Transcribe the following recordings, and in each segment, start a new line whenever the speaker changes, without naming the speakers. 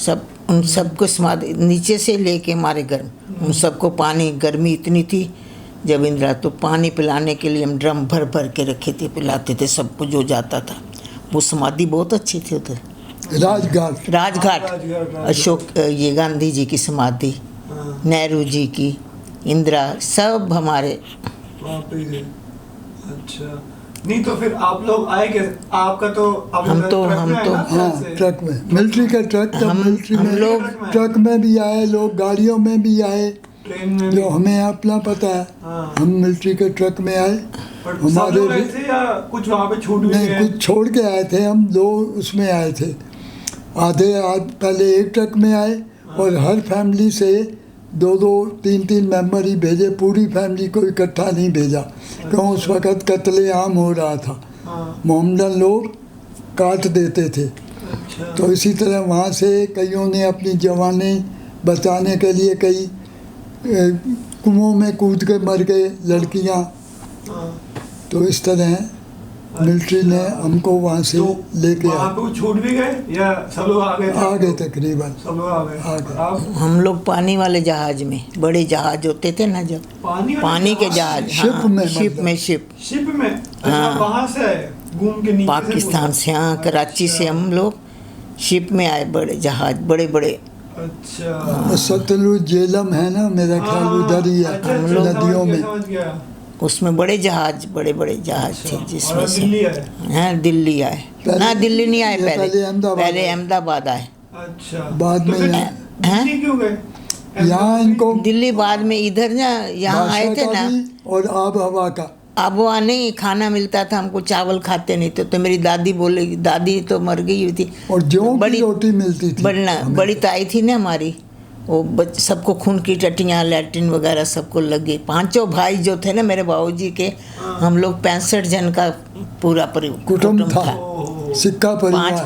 सब उन सबको समाधि नीचे से लेके हमारे घर उन सबको पानी, गर्मी इतनी थी जब इंदिरा, तो पानी पिलाने के लिए हम ड्रम भर भर के रखे थे, पिलाते थे सबको जो जाता था। वो समाधि बहुत अच्छी थी उधर राजघाट। अशोक, ये गांधी जी की समाधि, नेहरू जी की, इंदिरा, सब हमारे
वहाँ पे ही थे। अच्छा, नहीं तो फिर आप लोग आए कैसे? आपका तो
हम तो
हाँ, ट्रक में, मिलिट्री का ट्रक था। मिलिट्री में
लोग
ट्रक में भी आए, लोग गाड़ियों में भी आए,
ट्रेन में
जो हमें अपना पता है।
हाँ।
हम मिलिट्री के ट्रक में आए।
सब लोग आए थे या कुछ वहाँ पे छूट भी
नहीं,
गए?
कुछ छोड़ के आए थे हम, 2 उसमें आए थे। आधे पहले एक ट्रक में आए और हर फैमिली से 2-2, 3-3 मेंबर ही भेजे, पूरी फैमिली को इकट्ठा नहीं भेजा, क्यों उस वक़्त कत्लेआम हो रहा था। मोहम्मदन लोग काट देते थे।
अच्छा।
तो इसी तरह वहाँ से कईयों ने अपनी जवानी बचाने के लिए कई कुओं में कूद के मर गए, लड़कियाँ। तो इस तरह मिलिट्री ने हमको वहाँ से लेके
वहाँ पे छूट भी गए या सब लोग आ गए?
आ गए तकरीबन,
सब लोग आ गए।
हम लोग पानी वाले जहाज में, बड़े जहाज होते थे ना, जब पानी के जहाज,
शिप में,
शिप में। अच्छा, वहाँ से आए घूम के नीचे
पाकिस्तान से, हाँ, कराची से हम लोग शिप में आए, बड़े जहाज, बड़े बड़े।
अच्छा।
सतलुज झेलम है ना, मेरा ख्याल उधर ही है, नदियों में।
उसमें बड़े जहाज, बड़े बड़े जहाज थे, जिसमें से हाँ दिल्ली आए ना, दिल्ली नहीं आए, पहले अहमदाबाद आए।
अच्छा,
बाद में
दिल्ली क्यों गए?
यहाँ इनको
दिल्ली बाद में इधर ना, यहाँ आए थे ना,
और आब हवा का,
अब वहाँ नहीं खाना मिलता था हमको, चावल खाते नहीं थे, तो मेरी दादी बोले, दादी तो मर गई हुई थी,
और जो बड़ी रोटी मिलती थी,
बड़ी ताई थी ना हमारी, वो सबको खून की टट्टियाँ, लैट्रिन वगैरह सबको लग गई। 5 भाई जो थे ना मेरे बाबूजी के, हम लोग 65 जन का पूरा
कुटुंब था। सिक्का परिवार,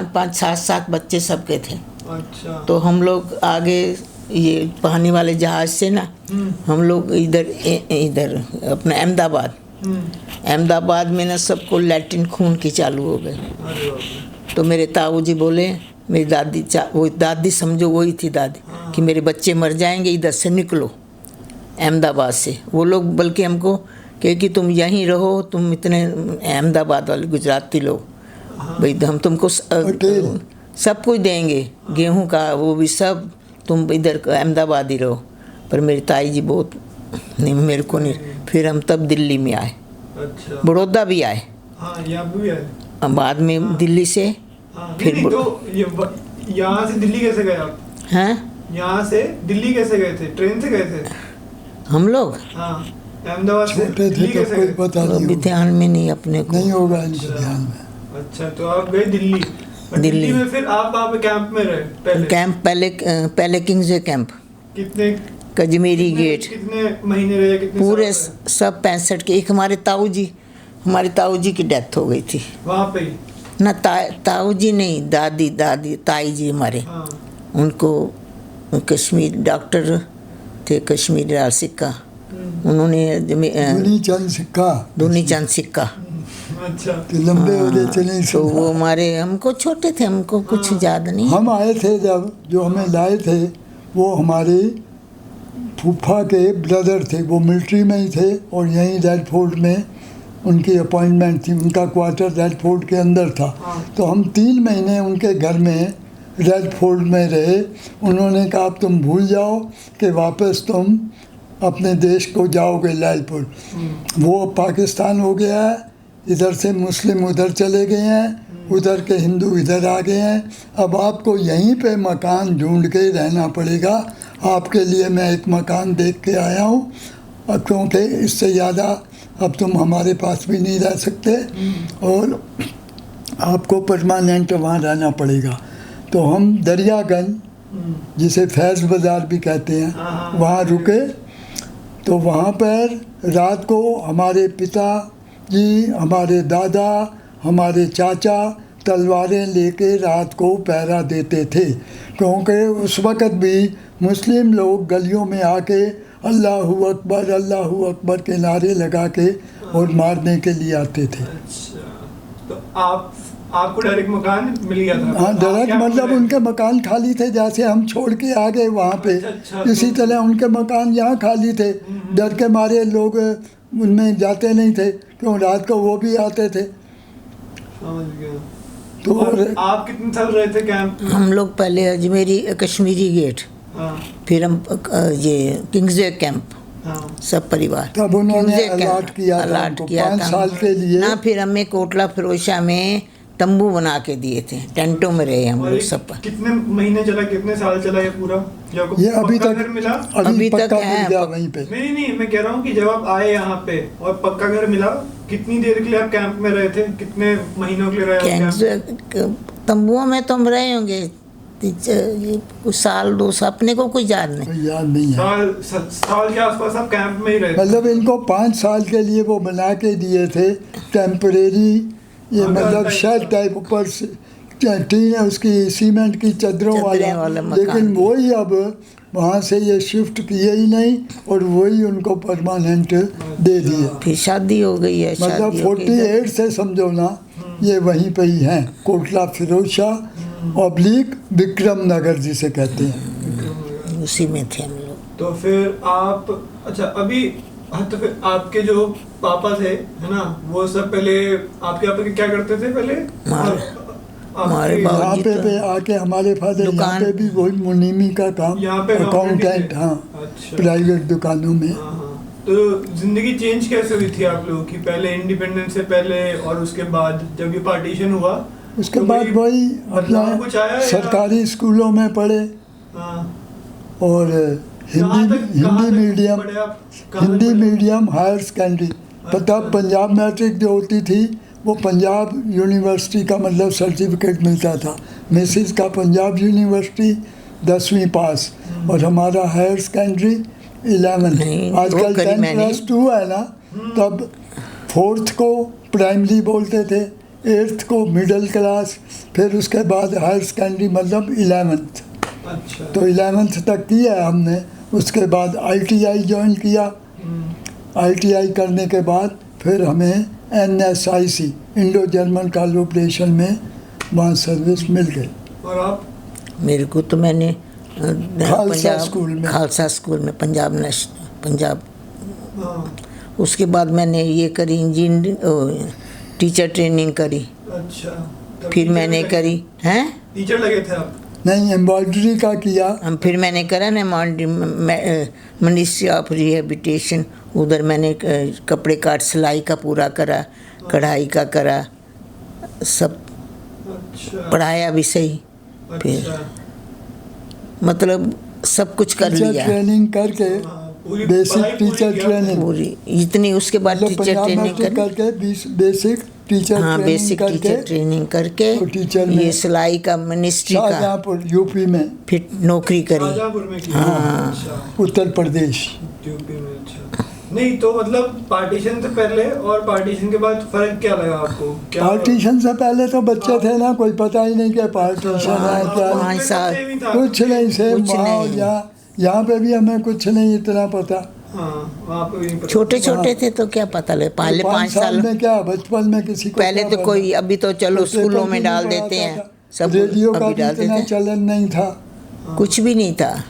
5 7 बच्चे सबके थे।
अच्छा।
तो हम लोग आगे ये पानी वाले जहाज से ना, हम लोग इधर अपना अहमदाबाद में ना सबको लैट्रिन खून की चालू हो गए। तो मेरे ताऊ जी बोले, मेरी दादी, वो दादी समझो वही थी दादी, कि मेरे बच्चे मर जाएंगे, इधर से निकलो अहमदाबाद से। वो लोग बल्कि हमको कहे कि तुम यहीं रहो, तुम इतने अहमदाबाद वाले गुजराती लोग, भाई हम तुमको सब कुछ देंगे, गेहूं का वो भी सब, तुम इधर अहमदाबाद ही रहो। पर मेरी ताई जी बहुत नहीं, मेरे को नहीं। फिर हम तब दिल्ली में आए।
अच्छा।
बड़ौदा भी आए,
हाँ, यहाँ भी आए
बाद में दिल्ली से। फिर
तो यहाँ से दिल्ली कैसे गए आप?
हैं?
यहाँ से दिल्ली कैसे गए थे? ट्रेन से गए थे
हम लोग?
हाँ, अहमदाबाद से दिल्ली कैसे गए?
पता नहीं,
अभी ध्यान में नहीं अपने को,
नहीं होगा इनको ध्यान में।
अच्छा, तो आप गए दिल्ली। दिल्ली में फिर आप वहाँ पे कैंप में रहे?
पहले किंग्सवे कैंप,
कितने?
कश्मीरी गेट।
कितने महीने रहे? कितने
पूरे सब 65 के। एक हमारे ताऊ जी की डेथ हो गई थी
वहाँ पे ही
ना, ताऊ जी नहीं, दादी ताई जी हमारे।
हाँ। उनको
कश्मीर डॉक्टर थे, कश्मीर लाल सिक्का, उन्होंने दूनी चंद सिक्का।
अच्छा।
तो लंबे हो गए चले।
तो वो हमारे, हमको छोटे थे, हमको कुछ याद नहीं।
हम आए थे जब, जो हमें लाए थे वो हमारे फूफा के ब्रदर थे, वो मिलिट्री में ही थे और यहीं रेड फोर्ट में उनकी अपॉइंटमेंट थी, उनका क्वार्टर रेड फोर्ट के अंदर था। तो हम 3 महीने उनके घर में रेड फोर्ट में रहे। उन्होंने कहा अब तुम भूल जाओ कि वापस तुम अपने देश को जाओगे लालपुर। वो पाकिस्तान हो गया है, इधर से मुस्लिम उधर चले गए हैं, उधर के हिंदू इधर आ गए हैं, अब आपको यहीं पे मकान ढूंढ के रहना पड़ेगा। आपके लिए मैं एक मकान देख के आया हूँ, क्योंकि इससे ज़्यादा अब तुम हमारे पास भी नहीं रह सकते और आपको परमानेंट वहाँ रहना पड़ेगा। तो हम दरियागंज, जिसे फैज़ बाज़ार भी कहते हैं, वहाँ रुके। तो वहाँ पर रात को हमारे पिता जी, हमारे दादा, हमारे चाचा तलवारें लेके रात को पहरा देते थे, क्योंकि उस वक़्त भी मुस्लिम लोग गलियों में आके अल्लाहू अकबर के नारे लगा के और मारने के लिए आते थे।
अच्छा, तो आप आपको डायरेक्ट मकान मिल गया था?
हाँ
आप
डायरेक्ट
क्या
मतलब
बोले?
उनके मकान खाली थे, जैसे हम छोड़ के आ गए वहाँ पे,
अच्छा,
इसी
तो-
तरह उनके मकान यहाँ खाली थे। डर के मारे लोग उनमें जाते नहीं थे, क्यों रात को वो भी आते थे।
समझ गया।
तो
और आप कितने साल रहे थे कैंप में?
हम लोग पहले अजमेरी कश्मीरी गेट,
हाँ
फिर हम ये किंग्सवे कैंप,
हाँ
सब परिवार
तब उन्होंने
किंग्सवे कैंप
अलॉट किया था
अलॉट
हमको
किया
5
था
साल के लिए।
ना। फिर हमें कोटला फिरोशा में तंबू बना के दिए थे, टेंटों में रहे हम
और
लोग
ये
सब।
कितने महीने चला, कितने साल चला ये पूरा? जब आपको
ये अभी
पक्का
तक
घर मिला?
अभी तक
पक्का
है,
मिल गया वहीं पे।
नहीं नहीं, मैं कह रहा हूँ कि जब आप आए यहाँ पे और पक्का घर मिला, कितनी देर के लिए आप कैंप में रहे थे? कितने महीनों के लिए रहे आप कैंप?
तंबुओं में तो हम रहे होंगे ये कुछ साल 2 साल, अपने को कुछ याद नहीं।
कोई याद नहीं है।
साल के आसपास आप कैंप में ही रहे थे?
मतलब इनको 5 साल के लिए वो बना के दिए थे टेम्परेरी, ये
हाँ,
मतलब
टाइप
शेड
का।
टाइप, ऊपर से टीन है उसकी, सीमेंट की चद्दरों
चद्दरें
वाला।
वाला मकान।
लेकिन वही अब वहाँ से ये शिफ्ट किए ही नहीं, और वही उनको परमानेंट दे दिया।
फिर शादी हो गई है,
मतलब
शादी हो गई है।
48 से समझो ना, ये वहीं पे ही हैं, कोटला फिरोशा ऑब्लिक विक्रम नगर जिसे कहते हैं।
उसी में थे हम लोग।
तो फिर आप, अच्छा अभी, हाँ, तो फिर आपके जो पापा थे, है ना, वो सब पहले आपके पापा क्या करते थे पहले?
हमारे
आपके-
बाबा-
यहाँ
जी
पे
तो-
पे आके हमारे फादर यहाँ
दुकान-
पे भी वही मुनीमी का काम,
यहाँ पे
अकाउंटेंट, हाँ
अच्छा।
प्राइवेट दुकानों में।
हाँ, हाँ। तो जिंदगी चेंज कैसे हुई थी आप लोगों की, पहले इंडिपेंडेंस से पहले और उसके बाद जब ये पार्टीशन हुआ?
उसके
तो
बाद वही
बदलाव कुछ आया
अपना
या-
सरकारी स्कूलों में पढ़े,
हाँ।
और
कहाँ
हिंदी
तक- कहाँ
हिंदी
तक
मीडियम,
पढ़े आप? कहाँ तक
हिंदी
पढ़े?
Medium higher secondary. पता पंजाब मैट्रिक जो होती थी, वो पंजाब यूनिवर्सिटी का मतलब सर्टिफिकेट मिलता था। मिसिस का पंजाब यूनिवर्सिटी 10वीं पास, और हमारा हायर सेकेंडरी 11।
नहीं, वो
आजकल
करी
10
मैंने।
+ 2 है ना, तब 4th को प्राइमरी बोलते थे, 8th को मिडिल क्लास, फिर उसके बाद हायर सेकेंडरी मतलब 11th।
अच्छा।
तो 11th तक किया है हमने। उसके बाद ITI ज्वाइन किया। ITI करने के बाद फिर हमें NSIC इंडो जर्मन कॉर्पोरेशन में वहाँ सर्विस मिल गई।
और आप?
मेरे को तो मैंने
खालसा स्कूल में।
खालसा स्कूल में, पंजाब।
हाँ।
उसके बाद मैंने ये करी इंजीनियरिंग, टीचर ट्रेनिंग करी।
अच्छा। तब
फिर
टीचर
मैंने
लगे-
करी हैं,
टीचर लगे थे आप?
नहीं, एम्ब्रॉयडरी का किया।
फिर मैंने करा ना मिनिस्ट्री ऑफ रिहेबिलिटेशन, उधर मैंने कपड़े काट सिलाई का पूरा करा, कढ़ाई का करा, सब
अच्छा।
पढ़ाया भी सही, फिर
अच्छा।
मतलब सब कुछ कर
टीचर
लिया
ट्रेनिंग करके,
हाँ, पूरी
बेसिक
पढ़ाई पूरी
टीचर
की आपने?
ट्रेनिंग,
पूरी इतनी। उसके बाद
मतलब
टीचर
पंजाब
ट्रेनिंग
मैट्रिक
कर,
करके बेसिक टीचर
हाँ
ट्रेनिंग
बेसिक
करके
टीचर ट्रेनिंग करके
तो टीचर
ये
में
सिलाई का मिनिस्ट्री का
शाहजहाँपुर यूपी में,
फिर नौकरी करी।
शाहजहाँपुर में की?
हाँ।
अच्छा।
उत्तर प्रदेश।
यूपी में। अच्छा। नहीं तो मतलब पार्टीशन से पहले और पार्टीशन के बाद फर्क क्या लगा आपको? क्या
पार्टीशन से पहले तो बच्चे थे ना, कोई पता ही नहीं कि पार्टीशन है क्या
हाँ,
है।
5 साल
कुछ नहीं, सेम
कुछ
वहाँ और
नहीं।
यहाँ पे भी हमें कुछ नहीं इतना पता।
हाँ, वहाँ पे वहीं पर-
छोटे छोटे थे तो क्या पता लगे, पहले 5 साल
में क्या, बचपन में किसी को
पहले
क्या
तो
पता?
कोई, अभी तो चलो
कोई
स्कूलों
पेपर
में
भी
डाल
नहीं
देते
पढ़ाता
हैं,
था।
सब
रेडियो का
अभी
भी
डाल
इतना
देते हैं।
चलन नहीं था।
कुछ भी नहीं था।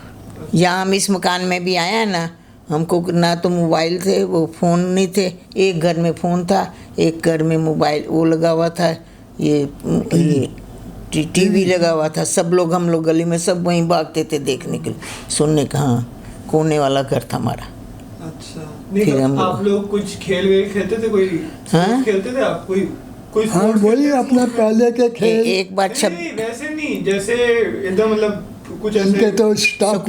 यहाँ हम इस मकान में भी आया ना, हमको ना तो मोबाइल थे, वो फ़ोन नहीं थे। एक घर में फ़ोन था, एक घर में मोबाइल वो लगा हुआ था, ये टीवी लगा हुआ था। सब लोग, हम लोग गली में सब वहीं भागते थे देखने के लिए, सुनने का। हाँ, कोने वाला घर था हमारा।
अच्छा। नहीं
फिर
तो
हम
आप लोग कुछ खेल वेल खेलते थे? कोई
हाँ?
स्पोर्ट्स खेलते थे आप? कोई कोई
हाँ,
स्पोर्ट्स
वही
खेलते थे?
अपने पहले के खेल।
एक बार
नहीं, वैसे नहीं, जैसे एकदम मतलब कुछ
इनके
ऐसे।
तो स्टाफ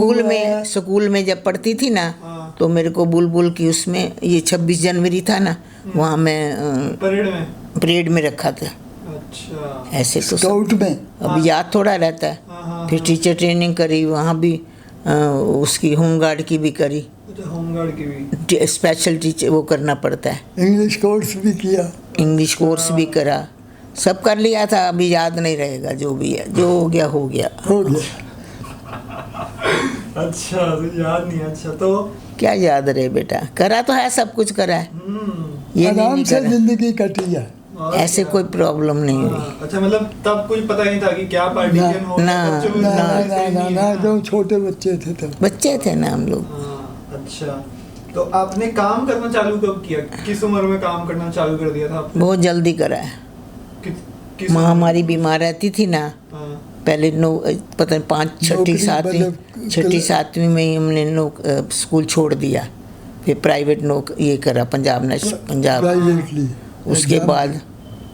स्कूल में जब पढ़ती थी ना,
हाँ।
तो मेरे को बुलबुल की उसमें, ये 26 जनवरी था ना, वहाँ मैं
परेड में?
परेड में रखा था।
अच्छा।
ऐसे तो सब
स्काउट में।
अब याद थोड़ा रहता है।
हाँ,
फिर टीचर ट्रेनिंग करी, वहाँ भी उसकी होमगार्ड की भी करी।
अच्छा, होमगार्ड की भी?
स्पेशल टीचर वो करना पड़ता है,
इंग्लिश कोर्स भी किया।
इंग्लिश कोर्स भी करा, सब कर लिया था। अभी याद नहीं रहेगा, जो भी है, जो हो गया हो गया।
हो गया।
अच्छा, तो याद नहीं। अच्छा, तो
क्या याद रहे बेटा, करा तो है, सब कुछ करा है, ये नहीं
आराम
नहीं
से
करा।
जिंदगी कटी है।
और
ऐसे
क्या?
कोई प्रॉब्लम नहीं हुई।
हाँ, अच्छा मतलब तब कुछ पता नहीं था कि क्या पार्टीशन हो
ना,
बच्चों में
ना
तो
ना
ऐसे
ना
ही
ना
नहीं
ना
है।
जो छोटे बच्चे थे तब।
बच्चे थे ना हम लोग।
हाँ, अच्छा तो आपने काम करना चालू कब किया, किस उम्र में काम करना चालू कर दिया था आपने?
बहुत जल्दी करा है।
किस
माँ
उम्र में?
हमारी बीमार रहती थी ना,
हाँ,
पहले पता नहीं 5 छठी
नौकरी
7वीं
मतलब
छठी 7वीं में ही हमने स्कूल छोड़ दिया। फिर प्राइवेट ये करा पंजाब पंजाब।
प्राइवेटली।
उसके बाद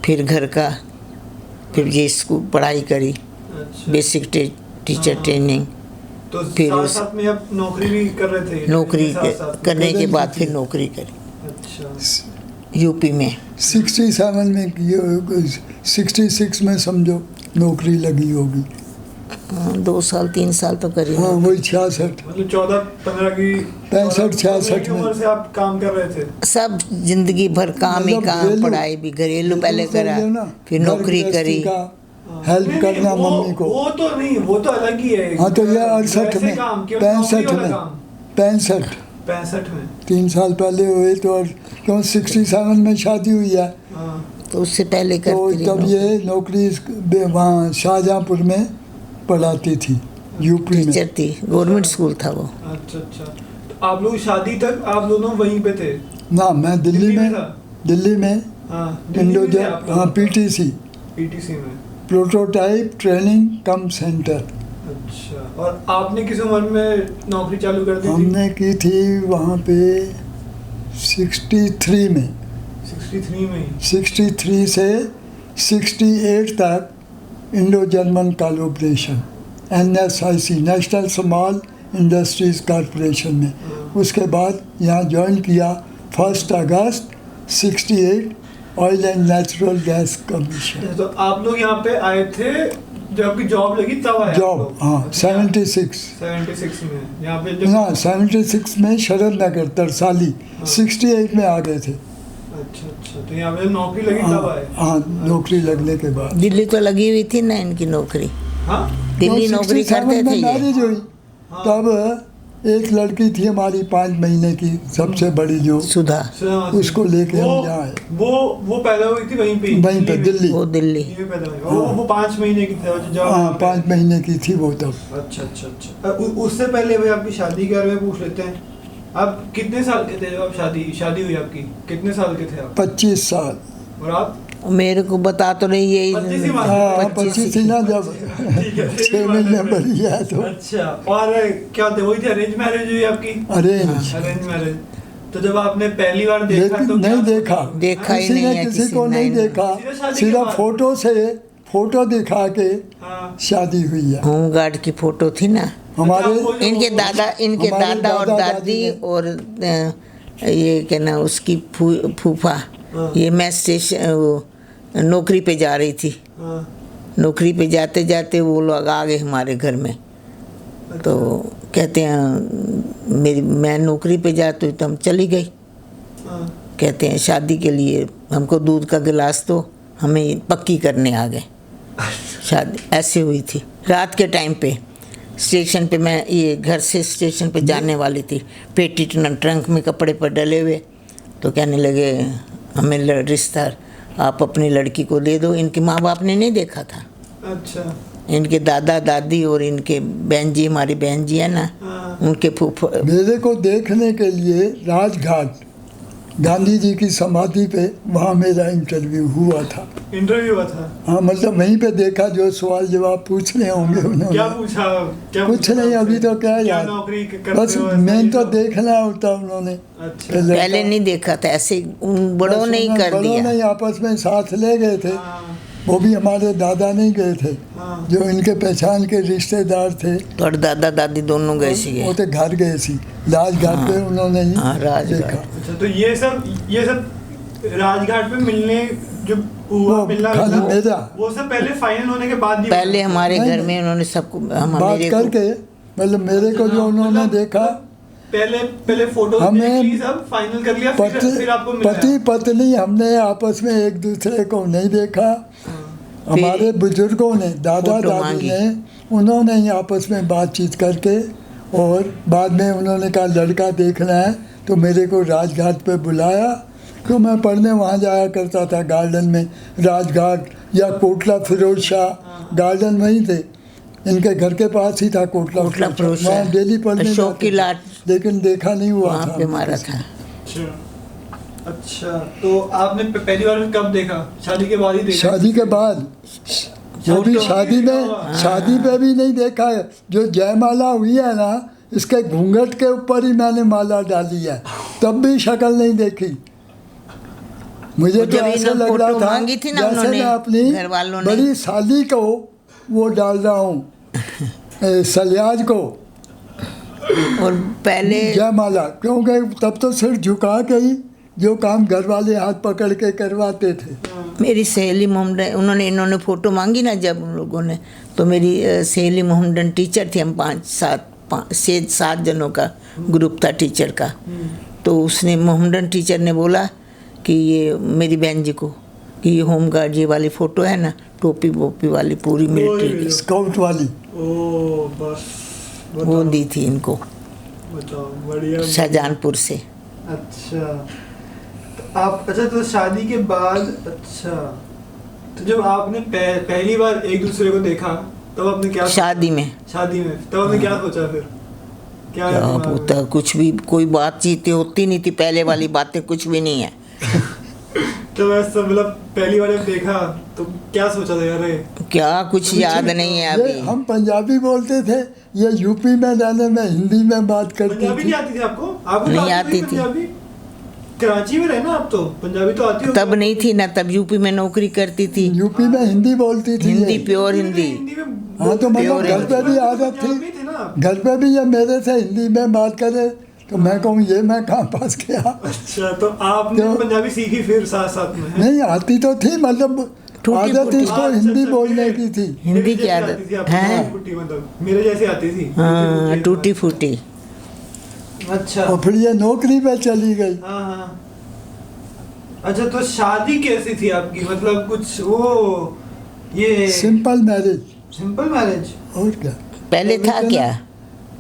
फिर घर का, फिर ये स्कूल पढ़ाई करी,
अच्छा
बेसिक टीचर
हाँ।
ट्रेनिंग।
तो
फिर
साथ
उस-
साथ में आप नौकरी भी कर रहे थे?
नौकरी
साथ साथ
करने के
बदल
बाद
की
फिर
थी।
नौकरी करी
अच्छा
यूपी में।
67 में 66 में समझो नौकरी लगी होगी।
2 साल 3 साल तो करी।
हाँ वही 66।
मतलब 14-15 की
65, 66
की उम्र से आप काम कर रहे थे?
सब जिंदगी भर काम ही
मतलब
काम,
घरेलू-
पढ़ाई भी, घरेलू पहले
घरेलू
करा,
समझो ना,
फिर
घर
नौकरी
गृहस्थी
करी।
का
हाँ।
हेल्प
नहीं,
करना
वो-
मम्मी को।
वो तो नहीं, वो तो अलग ही है।
हाँ तो ये 68
वैसे
में,
काम, केवल नौकरी
65
वाला
में,
काम।
65
65 में
3 साल पहले हुए तो। और क्यों 67 में शादी हुई है
हाँ
तो उससे पहले
तो
करती रही
तब
नौकरी।
ये नौकरी वहाँ शाहजहाँपुर में पढ़ाती थी, यूपी में।
टीचर थी, गवर्नमेंट स्कूल था वो।
अच्छा अच्छा। तो आप लोग शादी तक आप दोनों वहीं पे थे?
ना मैं दिल्ली
दिल्ली में
में,
था?
दिल्ली में
हाँ दिल्ली में थे
इंडोजा,
आप लोग?
हाँ पीटीसी,
पीटीसी में।
प्रोटोटाइप ट्रेनिंग कम सेंटर।
अच्छा, और आपने किस उम्र में नौकरी चालू कर दी थी?
हमने की थी वहाँ पे 63 में।
63 में ही?
63 से 68 तक Indo German collaboration, NSIC, national small industries corporation में। उसके बाद यहाँ ज्वाइन किया 1 अगस्त 68, oil and natural gas commission.
तो आप लोग यहाँ पे आए थे जब आपकी जॉब लगी तब आए आप
जॉब,
लोग?
हाँ
अच्छा,
76
76 में यहाँ पे जब
ना 76 में शरद नगर तरसाली, 68 में आ गए थे।
अच्छा अच्छा, तो यहाँ पे नौकरी लगी तब आए?
हाँ नौकरी लगने के बाद।
दिल्ली तो लगी हुई थी ना इनकी नौकरी,
हाँ
दिल्ली नौकरी
67
करते
में
थे ये।
मैरिज हुई
हाँ।
तब एक लड़की थी हमारी 5 महीने की, सबसे बड़ी जो,
सुधा,
उसको लेके हम यहाँ आए।
वो पैदा हुई थी वहीं पे?
वहीं पे दिल्ली।
वो दिल्ली।
दिल्ली में पैदा हुई। वो 5 महीने की थे जब
हाँ 5 महीने की थी वो तब।
अच्छा अच्छा अच्छा। उससे पहले भाई आपकी शादी के बारे में पूछ लेते हैं। आप कितने साल के थे जब आप शादी हुई आपकी? कितने साल के थे आप?
25 साल।
और आप?
मेरे को बता तो नहीं ये
25 ही मान
हाँ
25
25 थी ना जब
ठीक है,
6 महीने बड़ी है तो।
अच्छा, और क्या थे, वही थी अरेंज मैरिज हुई आपकी?
Arrange,
arrange marriage. तो जब आपने पहली बार देखा
लेकिन
तो
नहीं
क्या
देखा,
देखा ही
किसी
नहीं
ने
है,
किसी
किसी
को नहीं
नहीं।
देखा,
सीधा शादी के
सीधा
बाद?
फोटो दिखा के
हाँ।
शादी हुई है
होमगार्ड की फोटो थी ना।
हमारे।
अच्छा, वो जो-
इनके
हमारे
दादा और
दादा
दादी
ने।
और ये क्या ना उसकी फूफा,
हाँ।
ये मैं स्टेशन वो नौकरी पे जा रही थी।
हाँ।
नौकरी पे जाते जाते वो लोग आ गए हमारे घर में। तो कहते हैं मैं नौकरी पे जाती हूँ तो हम चली गई।
हाँ।
कहते हैं शादी के लिए हमको दूध का गिलास तो हमें पक्की करने आ गए। शादी ऐसे हुई थी रात के टाइम पे। स्टेशन पे मैं ये घर से स्टेशन पे जाने वाली थी, पेटी ट्रंक में कपड़े पर डले हुए। तो कहने लगे हमें रिश्ता आप अपनी लड़की को दे दो। इनके माँ बाप ने नहीं देखा था,
अच्छा।
इनके दादा दादी और इनके बहन जी, हमारी बहन जी है ना,
हाँ।
उनके फूफा।
मेरे को देखने के लिए राजघाट गांधी जी की समाधि पे वहाँ मेरा इंटरव्यू हुआ था।
इंटरव्यू हुआ था?
हाँ मतलब वहीं पे देखा, जो सवाल जवाब पूछ रहे होंगे
क्या
उन्होंने।
पूछा? क्या
कुछ
पूछा
नहीं, अभी
आपसे?
तो क्या याद,
नौकरी करते
बस
हो, ऐसा
मैं
ये
तो
सब?
देखना होता उन्होंने।
अच्छा।
कि लड़का-
पहले नहीं देखा था, ऐसे उन बड़ों ने ही कर
बड़ों
दिया।
ने आपस में साथ ले गए थे।
हाँ।
वो भी हमारे दादा नहीं गए थे,
हाँ।
जो इनके पहचान के रिश्तेदार थे
और दादा दादी दोनों गए
वो
सीगे।
तो घर गए सी राजघाट पे उन्होंने ही
हाँ, राजघाट।
देखा।
अच्छा, तो ये सब राजघाट पे मिलने जो हुआ,
वो
मिलना
खाली
हुआ,
मेरा।
वो सब पहले फाइनल होने के बाद ही
पहले
हुआ?
हमारे
नहीं,
घर
नहीं।
में उन्होंने सबको
बात
मेरे को
करके मतलब मेरे को जो उन्होंने
मतलब
देखा,
पहले फोटो
हमें
देख ली, सब फाइनल कर लिया, फिर आपको मिला?
पति पत्नी हमने आपस में एक दूसरे को नहीं देखा। हमारे बुजुर्गों ने, दादा
फोटो
दादी
मांगी।
ने, उन्होंने ही आपस में बातचीत करके, और बाद में उन्होंने कहा लड़का देखना है, तो मेरे को राजघाट पे बुलाया क्यों मैं पढ़ने वहाँ जाया करता था गार्डन में, राजघाट या कोटला फिरोज शाह गार्डन वहीं थे, इनके घर के पास ही था कोटला
फिरोज शाह।
वहाँ डेली पढ़ने
अशोक
जाते
की
थे,
लाट
लेकिन देखा नहीं हुआ
वहाँ
था
पे मारा था।
अच्छा, तो आपने पहली बार कब देखा? शादी के बाद ही देखा?
शादी के बाद, वो भी शादी में, शादी पे भी नहीं देखा है। जो जयमाला हुई है ना, इसके घूंघट के ऊपर ही मैंने माला डाली है, तब भी शक्ल नहीं देखी। मुझे तो
जब
ऐसा
इन्होंने
लग रहा
फोटो
था
मांगी थी ना
जैसे
उन्होंने,
मैं अपनी
घर वालों ने।
बड़ी साली को वो डाल रहा हूँ सलियाज को
और पहले
जयमाला, क्योंकि तब तो सिर झुका के ही जो काम घर वाले हाथ पकड़ के करवाते थे।
मेरी सहेली मोहम्मदन, इन्होंने फ़ोटो मांगी ना जब उन लोगों ने, तो मेरी सहेली मोहम्मदन टीचर थी, हम 5-7 जनों का ग्रुप था टीचर का। तो उसने, मोहम्मदन टीचर ने बोला कि ये मेरी बहन जी को कि ये होमगार्ड ये वाली फ़ोटो है ना, टोपी वोपी वाली पूरी मिलिट्री की,
स्काउट वाली,
ओ बस
वो दी थी इनको
बताओ, बढ़िया।
शाहजहानपुर से।
अच्छा, तो आप, अच्छा तो शादी के बाद, अच्छा तो जब आपने पहली बार एक दूसरे को देखा तब आपने क्या
शादी में
तब आपने क्या सोचा फिर? क्या
क्या
दिमाग में?
होता, कुछ भी, कोई बातचीत होती नहीं थी, पहले वाली बातें कुछ भी नहीं है।
तो वैसे मतलब पहली बार जब देखा तो क्या सोचा था यार?
क्या कुछ याद नहीं है
ये
अभी।
हम पंजाबी बोलते थे, ये यूपी में रहने में हिंदी में बात करती
पंजाबी
थी।
नहीं आती थी आपको? आपको
नहीं
तो
आती थी।
पंजाबी? कराची में रहना आप, तो पंजाबी तो आती होगी
तब नहीं थी ना, तब यूपी में नौकरी करती थी,
यूपी में हिंदी बोलती थी
हिंदी
ये।
प्योर हिंदी।
हाँ, तो मतलब
प्योर
घर पे भी आदत
पंजाबी थे
थी,
ना?
घर पे भी ये मेरे से हिंदी में बात करे तो मैं कहूँ ये मैं कहाँ पास गया।
अच्छा, तो आपने
तो-
पंजाबी सीखी फिर साथ साथ में?
नहीं आती तो थी, मतलब
टूटी
आदत
फूटी।
इसको हिंदी बोलने की थी।
हिंदी
मेरे
की
जैसे
आदत
आती थी आपको,
है।
टूटी फूटी, मतलब मेरे जैसे आती थी।
हाँ, टूटी फूटी।
अच्छा,
और फिर ये नौकरी पे चली गई।
हाँ हाँ। अच्छा, तो शादी कैसी थी आपकी? मतलब कुछ वो ये
सिंपल मैरिज,
सिंपल मैरिज?
और क्या,
पहले था क्या?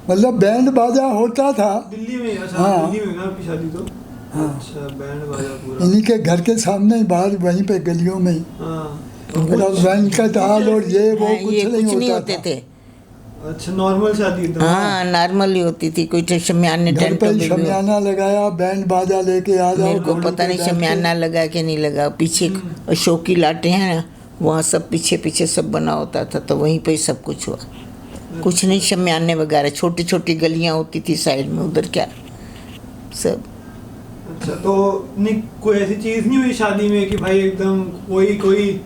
मतलब बैंड बाजा होता था
दिल्ली में? अच्छा,
हाँ।
दिल्ली में ना आपकी शादी तो? अच्छा, बैंड बाजा पूरा।
इन्हीं के घर के सामने ही, बाहर वहीं पे गलियों में ही।
हाँ,
मतलब वेंकट हाल और ये वो
हाँ,
कुछ
ये कुछ नहीं
नहीं
होते
होता था।
थे।
अच्छा, नॉर्मल शादी एकदम?
हाँ, नॉर्मल ही होती थी, कोई शमियाने
घर
टेंट
पे ही
पे भी।
शमियाना लगाया, बैंड बाजा लेके आ जाओ।
मेरे को
घोड़ी
पता
पे
नहीं
बैठ के।
शमियाना लगा के नहीं लगा, पीछे अशोक की लाटें हैं ना, वहाँ सब पीछे पीछे सब बना होता था, तो वहीं पे ही सब कुछ हुआ। कुछ नहीं, शमियाने वगैरह, छोटी छोटी गलियाँ होती थी साइड में, उधर क्या सब।
अच्छा, तो नहीं कोई ऐसी चीज नहीं हुई शादी में कि भाई एकदम कोई